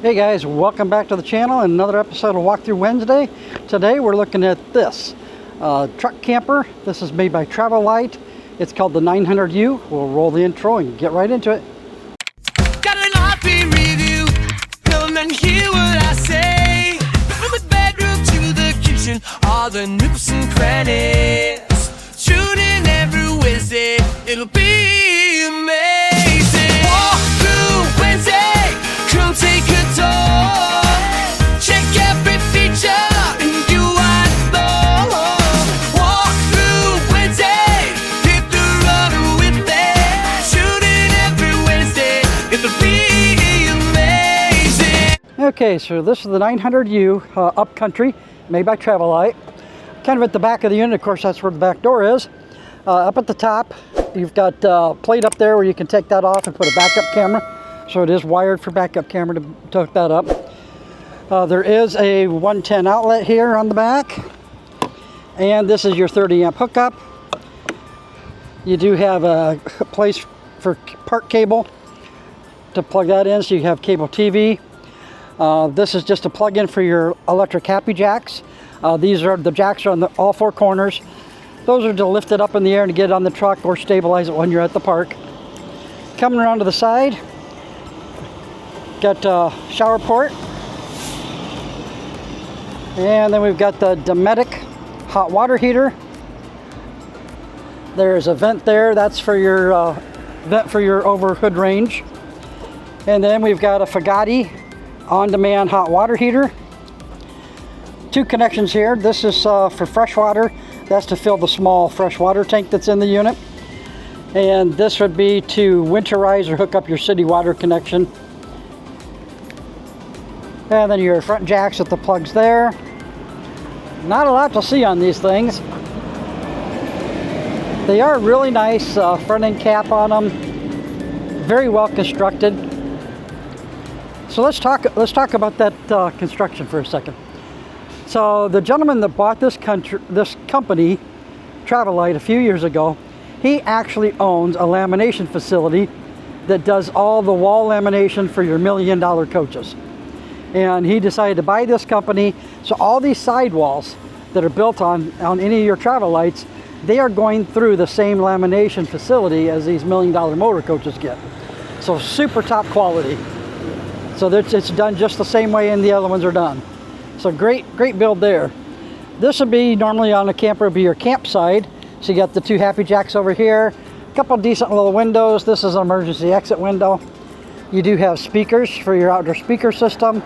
Hey guys, welcome back to the channel and another episode of Walkthrough Wednesday. Today we're looking at this truck camper. This is made by Rove Lite. It's called the 900U. We'll roll the intro and get right into it. Got an RP review, come and hear what I say. From the bedroom to the kitchen, all the nooks and crannies. Tune in every Wednesday, it'll be amazing. Walk through Wednesday, come take a tour. Check every feature and do what love. Walk through Wednesday, hit the road with me. Tune in every Wednesday, it'll be amazing. Okay, so this is the 900U Upcountry, made by Rove Lite. Kind of at the back of the unit, of course, that's where the back door is. Up at the top, you've got a plate up there where you can take that off and put a backup camera. So it is wired for backup camera to hook that up. There is a 110 outlet here on the back. And this is your 30 amp hookup. You do have a place for park cable to plug that in, so you have cable TV. This is just a plug-in for your electric happy jacks. These are the jacks are on all four corners. Those are to lift it up in the air to get it on the truck or stabilize it when you're at the park. Coming around to the side, got a shower port. And then we've got the Dometic hot water heater. There's a vent there. That's for your vent for your over hood range. And then we've got a Fagatti on-demand hot water heater. Two connections here. This is for fresh water. That's to fill the small fresh water tank that's in the unit. And this would be to winterize or hook up your city water connection. And then your front jacks with the plugs there. Not a lot to see on these things. They are really nice front end cap on them. Very well constructed. So let's talk about that construction for a second. So the gentleman that bought this company, Rove Lite, a few years ago, he actually owns a lamination facility that does all the wall lamination for your $1 million coaches. And he decided to buy this company, so all these sidewalls that are built on any of your Rove Lites, they are going through the same lamination facility as these $1 million motor coaches get. So super top quality. So it's done just the same way and the other ones are done. So great build there. This would be normally on a camper, would be your camp side. So you got the two happy jacks over here, a couple decent little windows. This is an emergency exit window. You do have speakers for your outdoor speaker system.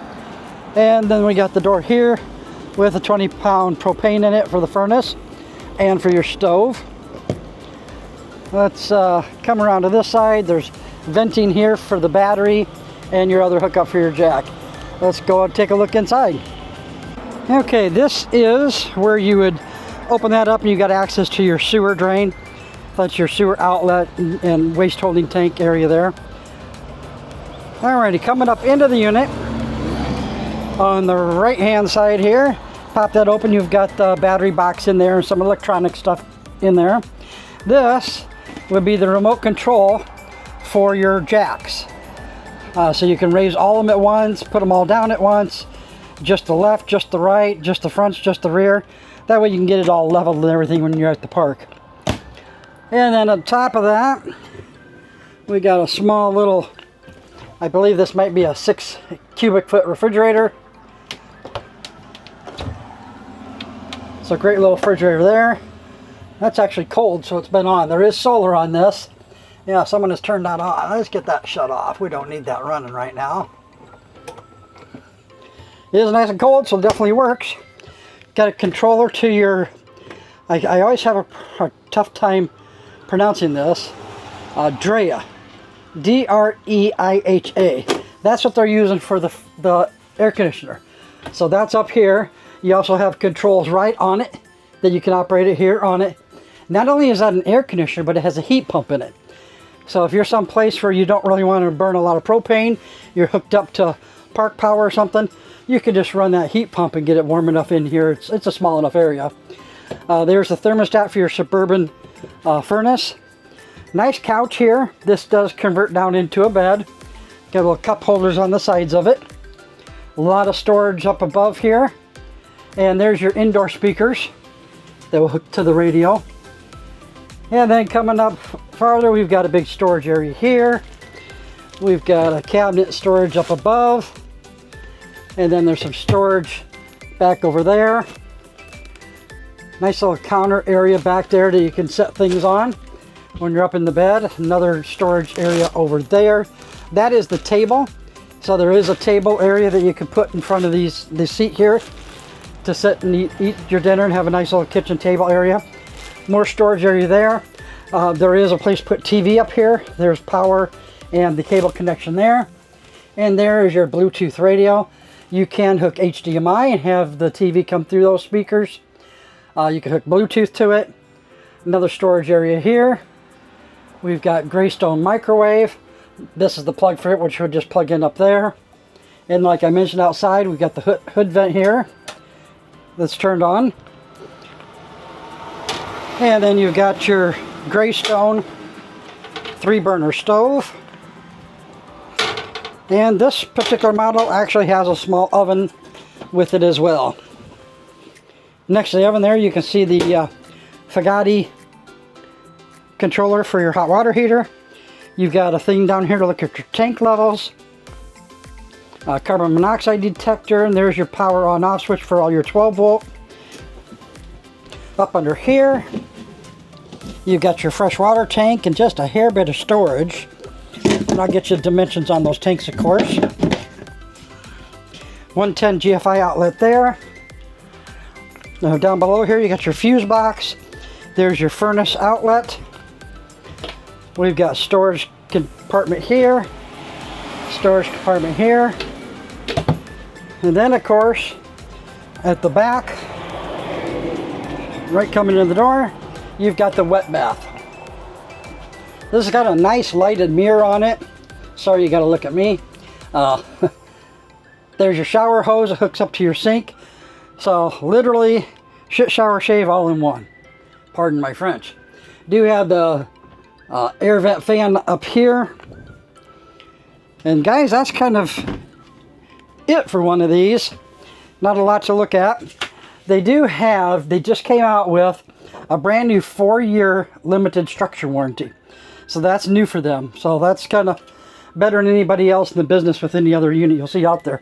And then we got the door here with a 20-pound propane in it for the furnace and for your stove. Let's come around to this side. There's venting here for the battery and your other hookup for your jack. Let's go and take a look inside. Okay, this is where you would open that up and you got access to your sewer drain. That's your sewer outlet and waste holding tank area there. Alrighty, coming up into the unit on the right hand side here, pop that open. You've got the battery box in there and some electronic stuff in there. This would be the remote control for your jacks. So you can raise all of them at once, put them all down at once. Just the left, just the right, just the fronts, just the rear. That way you can get it all leveled and everything when you're at the park. And then on top of that, we got a small little, I believe this might be a 6 cubic foot refrigerator. So great little refrigerator there. That's actually cold, so it's been on. There is solar on this. Yeah, someone has turned that on. Let's get that shut off. We don't need that running right now. It is nice and cold, so it definitely works. Got a controller to your, I always have a tough time pronouncing this, Drea, D-R-E-I-H-A. That's what they're using for the air conditioner. So that's up here. You also have controls right on it that you can operate it here on it. Not only is that an air conditioner, but it has a heat pump in it. So if you're someplace where you don't really want to burn a lot of propane, you're hooked up to park power or something, you can just run that heat pump and get it warm enough in here. It's a small enough area. There's the thermostat for your Suburban furnace. Nice couch here. This does convert down into a bed. Got little cup holders on the sides of it. A lot of storage up above here. And there's your indoor speakers that will hook to the radio. And then coming up farther, we've got a big storage area here. We've got a cabinet storage up above. And then there's some storage back over there. Nice little counter area back there that you can set things on when you're up in the bed. Another storage area over there. That is the table. So there is a table area that you can put in front of this seat here to sit and eat your dinner and have a nice little kitchen table area. More storage area there. There is a place to put TV up here. There's power and the cable connection there. And there is your Bluetooth radio. You can hook HDMI and have the TV come through those speakers. You can hook Bluetooth to it. Another storage area here. We've got Greystone microwave. This is the plug for it, which would just plug in up there. And like I mentioned outside, we've got the hood vent here that's turned on. And then you've got your Greystone 3-burner stove. And this particular model actually has a small oven with it as well. Next to the oven there, you can see the Fagati controller for your hot water heater. You've got a thing down here to look at your tank levels. Carbon monoxide detector, and there's your power on off switch for all your 12 volt. Up under here, you've got your fresh water tank and just a hair bit of storage. And I'll get you dimensions on those tanks, of course. 110 GFI outlet there. Now down below here, you got your fuse box. There's your furnace outlet. We've got storage compartment here, storage compartment here, and then of course at the back, right coming in the door, you've got the wet bath. This has got a nice lighted mirror on it. Sorry, you got to look at me. There's your shower hose that hooks up to your sink. So literally, shit, shower, shave all in one. Pardon my French. Do have the air vent fan up here. And guys, that's kind of it for one of these. Not a lot to look at. They just came out with a brand new 4-year limited structure warranty. So that's new for them. So that's kind of better than anybody else in the business with any other unit you'll see out there.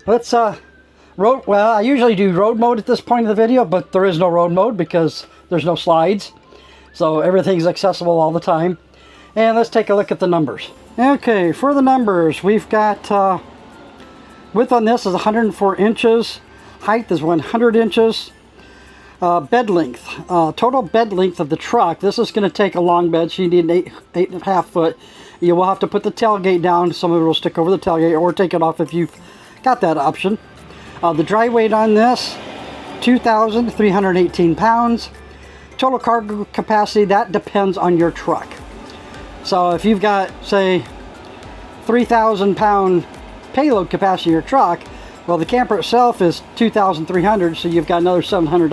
Let's I usually do road mode at this point of the video, but there is no road mode because there's no slides. So everything's accessible all the time. And let's take a look at the numbers. Okay, for the numbers, we've got width on this is 104 inches. Height is 100 inches. Bed length, total bed length of the truck. This is going to take a long bed, so you need an 8.5 foot. You will have to put the tailgate down. Some of it will stick over the tailgate, or take it off if you've got that option. The dry weight on this, 2,318 pounds. Total cargo capacity, that depends on your truck. So if you've got, say, 3,000 pound payload capacity in your truck, well, the camper itself is 2,300, so you've got another 700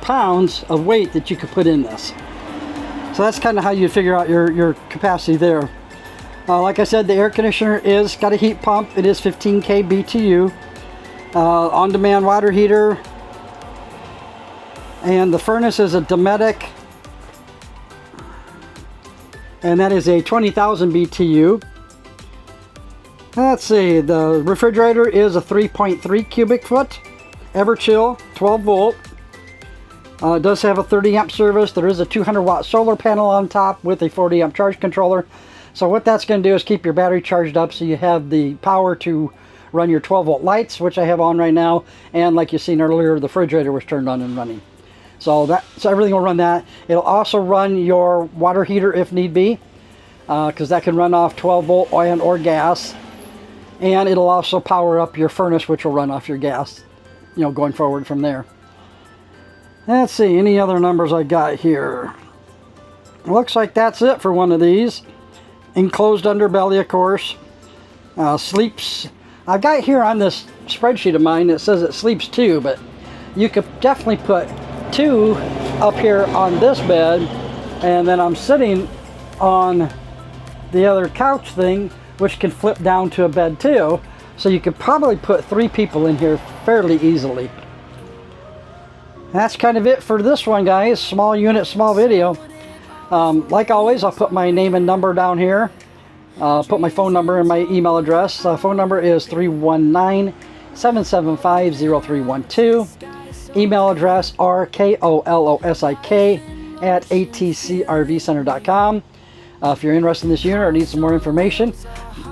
pounds of weight that you could put in this. So that's kind of how you figure out your capacity there. Like I said, the air conditioner is got a heat pump. It is 15K BTU. On-demand water heater. And the furnace is a Dometic. And that is a 20,000 BTU. Let's see, the refrigerator is a 3.3 cubic foot. Everchill, 12 volt. It does have a 30 amp service. There is a 200 watt solar panel on top with a 40 amp charge controller. So what that's going to do is keep your battery charged up so you have the power to run your 12 volt lights, which I have on right now. And like you seen earlier, the refrigerator was turned on and running. So everything will run that. It'll also run your water heater if need be, because that can run off 12 volt and or gas. And it'll also power up your furnace, which will run off your gas, going forward from there. Let's see, any other numbers I got here. Looks like that's it for one of these. Enclosed underbelly, of course. Sleeps. I've got here on this spreadsheet of mine, it says it sleeps 2, but you could definitely put 2 up here on this bed, and then I'm sitting on the other couch thing which can flip down to a bed too. So you could probably put 3 people in here fairly easily. That's kind of it for this one, guys. Small unit, small video. Like always, I'll put my name and number down here. I'll put my phone number and my email address. Phone number is 319-775-0312. Email address rkolosik@atcrvcenter.com. If you're interested in this unit or need some more information,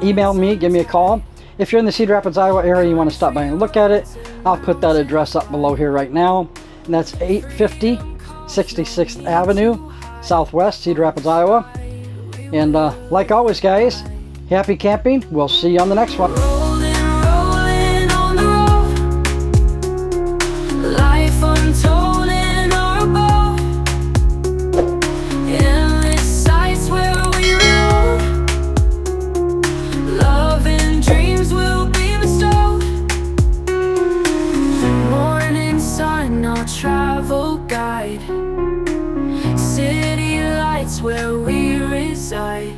email me, give me a call. If you're in the Cedar Rapids, Iowa area and you want to stop by and look at it, I'll put that address up below here right now. And that's 850 66th Avenue, Southwest, Cedar Rapids, Iowa. And like always, guys, happy camping. We'll see you on the next one. Rolling, rolling on the road. Life untold in our abode. Endless sights where we roam. Love and dreams will be bestowed. Morning sun, our travel guide. City lights where we reside.